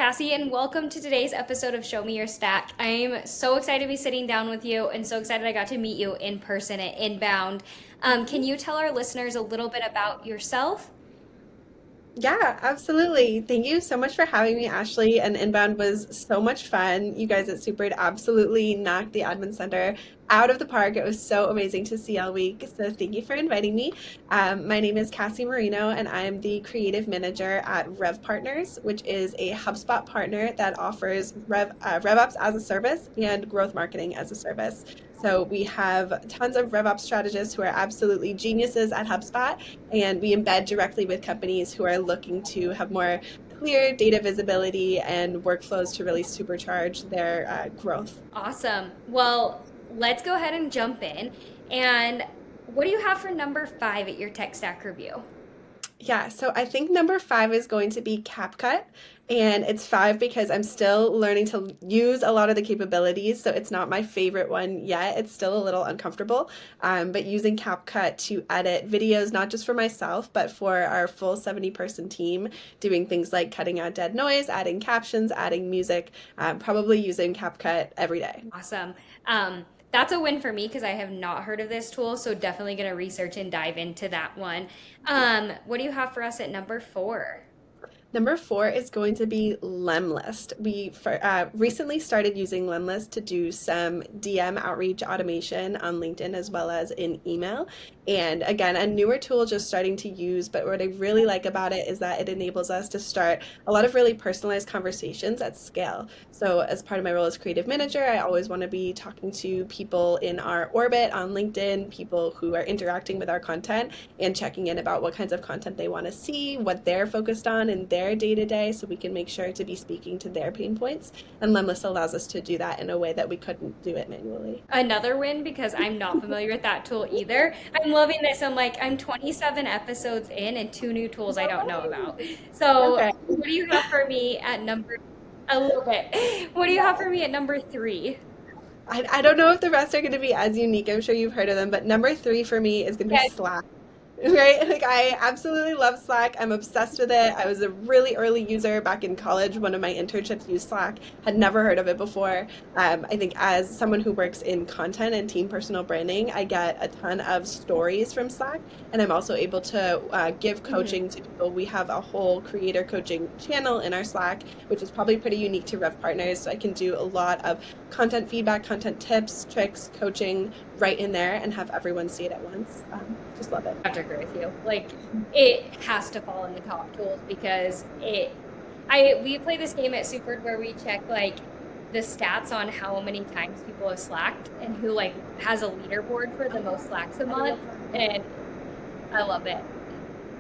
Cassie, and welcome to today's episode of Show Me Your Stack. I'm so excited to be sitting down with you and so excited I got to meet you in person at Inbound. Can you tell our listeners a little bit about yourself? Yeah, absolutely. Thank you so much for having me, Ashley. And Inbound was so much fun. You guys at Super absolutely knocked the admin center out of the park. It was so amazing to see all week. So thank you for inviting me. My name is Cassie Moreno, and I am the creative manager at RevPartners, which is a HubSpot partner that offers RevOps as a service and growth marketing as a service. So we have tons of RevOps strategists who are absolutely geniuses at HubSpot, and we embed directly with companies who are looking to have more clear data visibility and workflows to really supercharge their growth. Awesome. Well, let's go ahead and jump in. And what do you have for number five at your tech stack review? Yeah, so I think number five is going to be CapCut. And it's five because I'm still learning to use a lot of the capabilities. So it's not my favorite one yet. It's still a little uncomfortable. But using CapCut to edit videos, not just for myself, but for our full 70-person team, doing things like cutting out dead noise, adding captions, adding music, probably using CapCut every day. Awesome. That's a win for me because I have not heard of this tool, so definitely going to research and dive into that one. What do you have for us at number four? Number four is going to be Lemlist. We recently started using Lemlist to do some DM outreach automation on LinkedIn as well as in email. And again, a newer tool just starting to use, but what I really like about it is that it enables us to start a lot of really personalized conversations at scale. So, as part of my role as creative manager, I always want to be talking to people in our orbit on LinkedIn, people who are interacting with our content and checking in about what kinds of content they want to see, what they're focused on in their day to day, so we can make sure to be speaking to their pain points. And Lemlist allows us to do that in a way that we couldn't do it manually. Another win because I'm not familiar with that tool either. I'm loving this. I'm 27 episodes in and two new tools I don't know about. So, Okay. what do you have for me at number a little bit? What do you have for me at number three? I don't know if the rest are going to be as unique. I'm sure you've heard of them, but number three for me is going to be Yeah. Slack. Right? Like I absolutely love Slack. I'm obsessed with it. I was a really early user back in college. One of my internships used Slack. Had never heard of it before. I think as someone who works in content and team personal branding, I get a ton of stories from Slack, and I'm also able to give Mhm. coaching to people. We have a whole creator coaching channel in our Slack, which is probably pretty unique to Rev Partners. So I can do a lot of content feedback, content tips, tricks, coaching right in there, and have everyone see it at once. Just love it. I have to agree with you. It has to fall in the top tools because we play this game at Super where we check the stats on how many times people have slacked and who has a leaderboard for the most slacks a month. And I love it.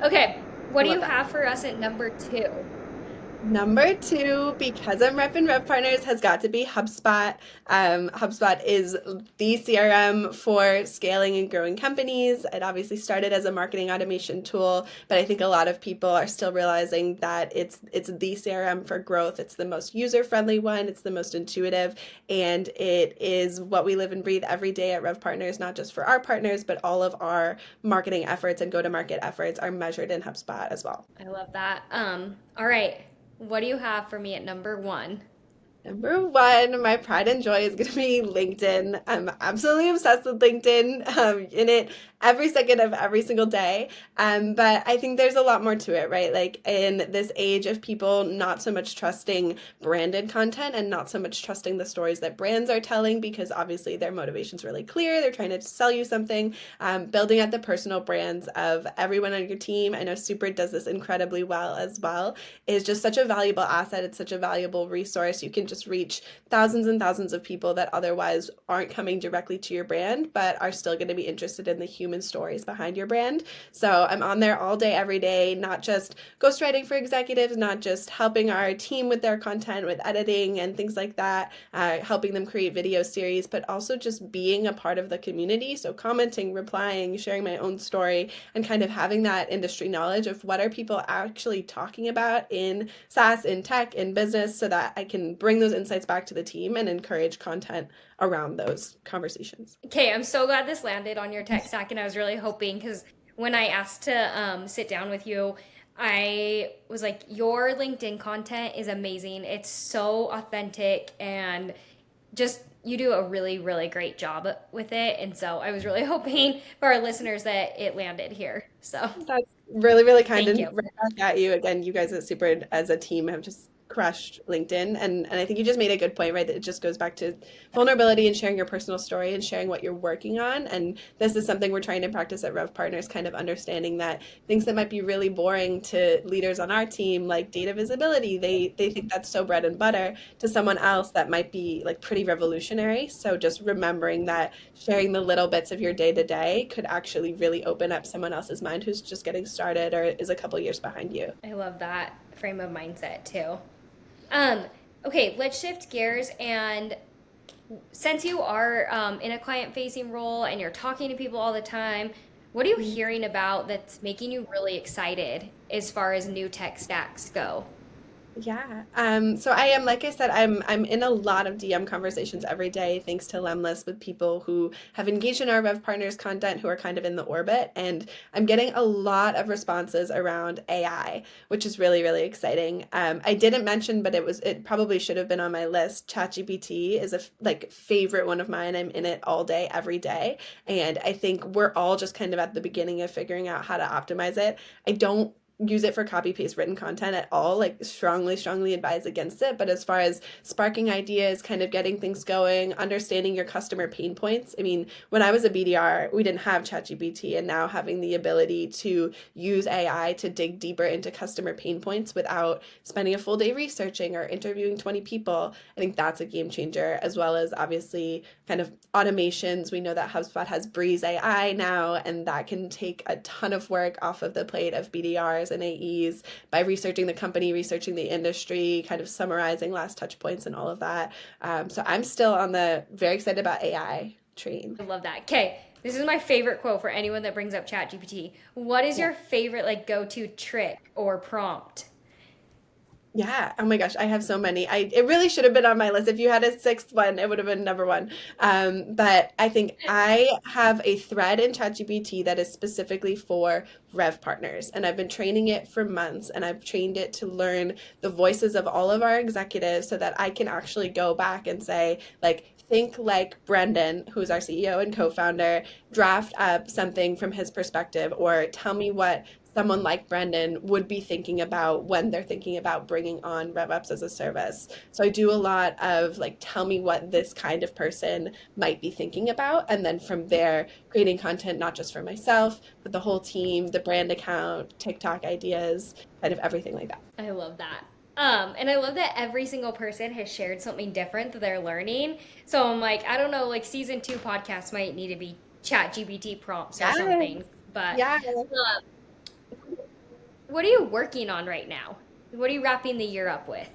Okay, I what do love you that. have for us at number two? Number two, because I'm repping Rep Partners, has got to be HubSpot. HubSpot is the CRM for scaling and growing companies. It obviously started as a marketing automation tool, but I think a lot of people are still realizing that it's the CRM for growth. It's the most user-friendly one. It's the most intuitive, and it is what we live and breathe every day at Rev Partners, not just for our partners, but all of our marketing efforts and go-to-market efforts are measured in HubSpot as well. I love that. All right. What do you have for me at number one? Number one, my pride and joy is going to be LinkedIn. I'm absolutely obsessed with LinkedIn, in it every second of every single day. But I think there's a lot more to it, right? Like in this age of people not so much trusting branded content and not so much trusting the stories that brands are telling because obviously their motivation's really clear. They're trying to sell you something. Building out the personal brands of everyone on your team. I know Super does this incredibly well as well, is just such a valuable asset. It's such a valuable resource. You can just reach thousands and thousands of people that otherwise aren't coming directly to your brand, but are still going to be interested in the human stories behind your brand. So I'm on there all day, every day, not just ghostwriting for executives, not just helping our team with their content, with editing and things like that, helping them create video series, but also just being a part of the community. So commenting, replying, sharing my own story, and kind of having that industry knowledge of what are people actually talking about in SaaS, in tech, in business, so that I can bring those insights back to the team and encourage content around those conversations. Okay, I'm so glad this landed on your tech stack, and I was really hoping because when I asked to sit down with you, I was like, your LinkedIn content is amazing. It's so authentic and just you do a really, really great job with it. And so I was really hoping for our listeners that it landed here. So That's really, really kind thank and you. right back at you. Again, you guys at Super as a team have just crushed LinkedIn. And I think you just made a good point, right? That it just goes back to vulnerability and sharing your personal story and sharing what you're working on. And this is something we're trying to practice at RevPartners, kind of understanding that things that might be really boring to leaders on our team, like data visibility, they think that's so bread and butter. To someone else, that might be like pretty revolutionary. So just remembering that sharing the little bits of your day to day could actually really open up someone else's mind who's just getting started or is a couple years behind you. I love that frame of mindset too. Um, okay, let's shift gears. And since you are in a client facing role and you're talking to people all the time, what are you hearing about that's making you really excited as far as new tech stacks go? Yeah. So I am, like I said, I'm in a lot of DM conversations every day, thanks to Lemlist, with people who have engaged in our Rev Partners content who are kind of in the orbit. And I'm getting a lot of responses around AI, which is really, really exciting. I didn't mention, but it probably should have been on my list. ChatGPT is a like favorite one of mine. I'm in it all day, every day. And I think we're all just kind of at the beginning of figuring out how to optimize it. I don't use it for copy paste written content at all, like strongly advise against it. But as far as sparking ideas, kind of getting things going, understanding your customer pain points, I mean, when I was a BDR, we didn't have ChatGPT, and now having the ability to use AI to dig deeper into customer pain points without spending a full day researching or interviewing 20 people, I think that's a game changer. As well as obviously kind of automations. We know that HubSpot has Breeze AI now, and that can take a ton of work off of the plate of BDRs and AEs by researching the company, researching the industry, kind of summarizing last touch points and all of that. So I'm still on the very excited about AI train. I love that. Okay, this is my favorite quote for anyone that brings up ChatGPT. What is Yeah. your favorite like go-to trick or prompt? Yeah. Oh my gosh, I have so many. It really should have been on my list. If you had a sixth one, it would have been number one. But I think I have a thread in ChatGPT that is specifically for Rev Partners, and I've been training it for months, and I've trained it to learn the voices of all of our executives so that I can actually go back and say, like, think like Brendan, who's our CEO and co-founder, draft up something from his perspective, or tell me what someone like Brendan would be thinking about when they're thinking about bringing on RevUps as a service. So I do a lot of like, tell me what this kind of person might be thinking about. And then from there, creating content, not just for myself, but the whole team, the brand account, TikTok ideas, kind of everything like that. I love that. And I love that every single person has shared something different that they're learning. So I'm like, I don't know, like season two podcasts might need to be chat GPT prompts or Yeah. something. But Yeah. what are you working on right now? What are you wrapping the year up with?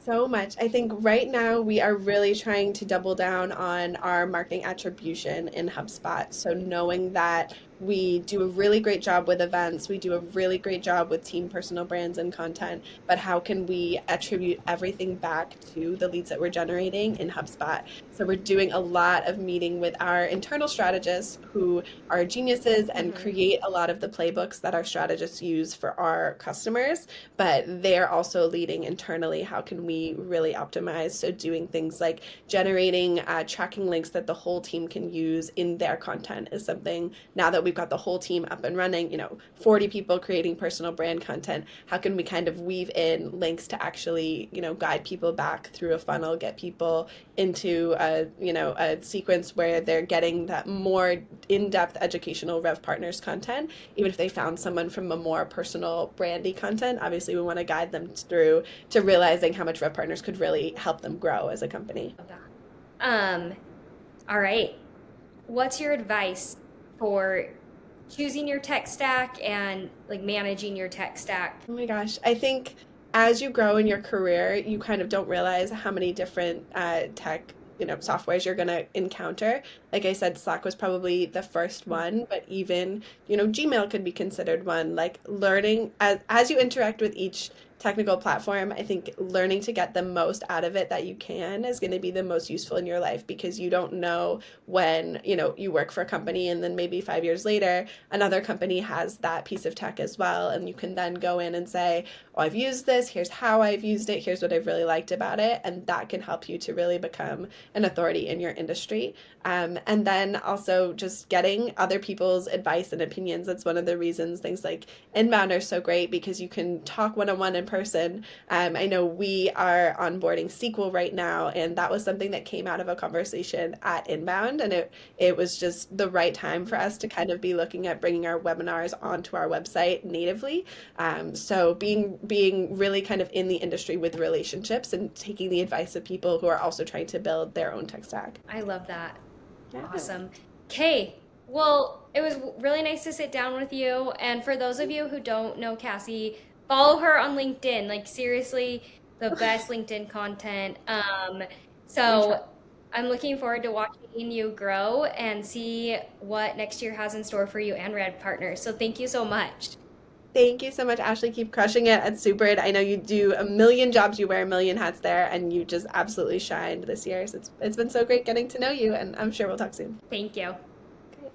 So much. I think right now we are really trying to double down on our marketing attribution in HubSpot. So knowing that we do a really great job with events, we do a really great job with team personal brands and content, but how can we attribute everything back to the leads that we're generating in HubSpot? So we're doing a lot of meeting with our internal strategists who are geniuses and Mm-hmm. create a lot of the playbooks that our strategists use for our customers, but they're also leading internally. How can we really optimize? So doing things like generating tracking links that the whole team can use in their content is something. Now that we've got the whole team up and running, 40 people creating personal brand content, how can we kind of weave in links to actually, guide people back through a funnel, get people into a sequence where they're getting that more in-depth educational Rev Partners content, even if they found someone from a more personal brandy content. Obviously, we want to guide them through to realizing how much Rev Partners could really help them grow as a company. Love that. All right. What's your advice for choosing your tech stack and like managing your tech stack? Oh my gosh. I think as you grow in your career, you kind of don't realize how many different tech, softwares you're going to encounter. Like I said, Slack was probably the first one, but even, Gmail could be considered one. Like learning as you interact with each technical platform, I think learning to get the most out of it that you can is going to be the most useful in your life, because you don't know when, you work for a company and then maybe 5 years later, another company has that piece of tech as well. And you can then go in and say, oh, I've used this. Here's how I've used it. Here's what I've really liked about it. And that can help you to really become an authority in your industry. And then also just getting other people's advice and opinions. That's one of the reasons things like Inbound are so great, because you can talk one-on-one in person. I know we are onboarding SQL right now, and that was something that came out of a conversation at Inbound, and it was just the right time for us to kind of be looking at bringing our webinars onto our website natively. So being really kind of in the industry with relationships and taking the advice of people who are also trying to build their own tech stack. I love that. Yeah. Awesome. Okay. Well, it was really nice to sit down with you. And for those of you who don't know Cassie, follow her on LinkedIn. Like, seriously, the best LinkedIn content. We try. So I'm looking forward to watching you grow and see what next year has in store for you and Red Partners. So thank you so much. Thank you so much, Ashley. Keep crushing it at Supered. I know you do a million jobs, you wear a million hats there, and you just absolutely shined this year. So it's been so great getting to know you, and I'm sure we'll talk soon. Thank you. Great.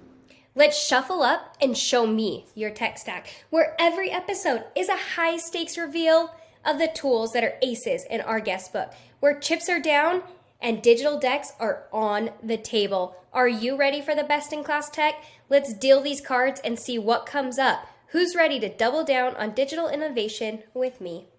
Let's shuffle up and show me your tech stack, where every episode is a high stakes reveal of the tools that are aces in our guest book, where chips are down and digital decks are on the table. Are you ready for the best in class tech? Let's deal these cards and see what comes up. Who's ready to double down on digital innovation with me?